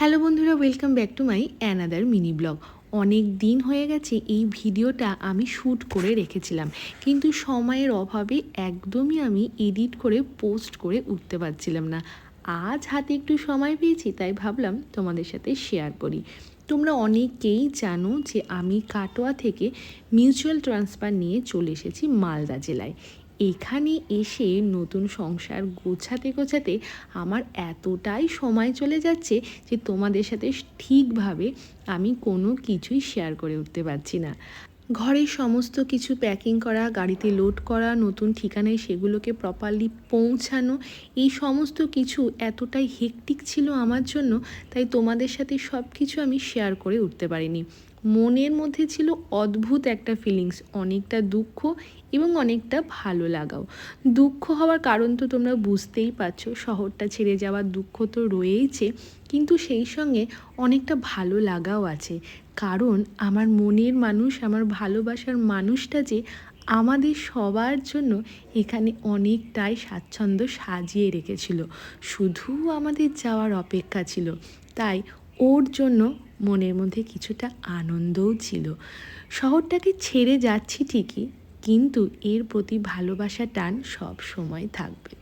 Hello বন্ধুরা, welcome back to my another mini blog. অনেক দিন হয়ে গেছে এই ভিডিওটা আমি শ্যুট করে রেখেছিলাম, কিন্তু সময়ের অভাবে একদমই আমি এডিট করে পোস্ট করে উঠতে পারছিলাম না। আজ হাতে একটু সময় পেয়েছি, তাই ভাবলাম তোমাদের সাথে শেয়ার করি। তোমরা অনেকেই জানো যে আমি কাটোয়া থেকে মিউচুয়াল ট্রান্সফার নিয়ে চলে এসেছি মালদা জেলায়। এখানে এসে নতুন সংসার গোছাতে গোছাতে আমার এতটাই সময় চলে যাচ্ছে যে তোমাদের সাথে ঠিকভাবে আমি কোনো কিছুই শেয়ার করে উঠতে পারছি না। ঘরের সমস্ত কিছু প্যাকিং করা, গাড়িতে লোড করা, নতুন ঠিকানায় সেগুলোকে প্রপারলি পৌঁছানো, এই সমস্ত কিছু এতটাই হেক্টিক ছিল আমার জন্য, তাই তোমাদের সাথে সব কিছু আমি শেয়ার করে উঠতে পারিনি। মনের মধ্যে ছিল অদ্ভুত একটা ফিলিংস, অনেকটা দুঃখ এবং অনেকটা ভালো লাগাও। দুঃখ হওয়ার কারণ তো তোমরা বুঝতেই পারছো, শহরটা ছেড়ে যাওয়ার দুঃখ তো রয়েইছে, কিন্তু সেই সঙ্গে অনেকটা ভালো লাগাও আছে। কারণ আমার মনের মানুষ, আমার ভালোবাসার মানুষটা যে আমাদের সবার জন্য এখানে অনেকটাই স্বাচ্ছন্দ্য সাজিয়ে রেখেছিল, শুধু আমাদের যাওয়ার অপেক্ষা ছিল। তাই ওর জন্য মনের মধ্যে কিছুটা আনন্দও ছিল। শহরটাকে ছেড়ে যাচ্ছি ঠিকই, কিন্তু এর প্রতি ভালোবাসা টান সব সময় থাকবে।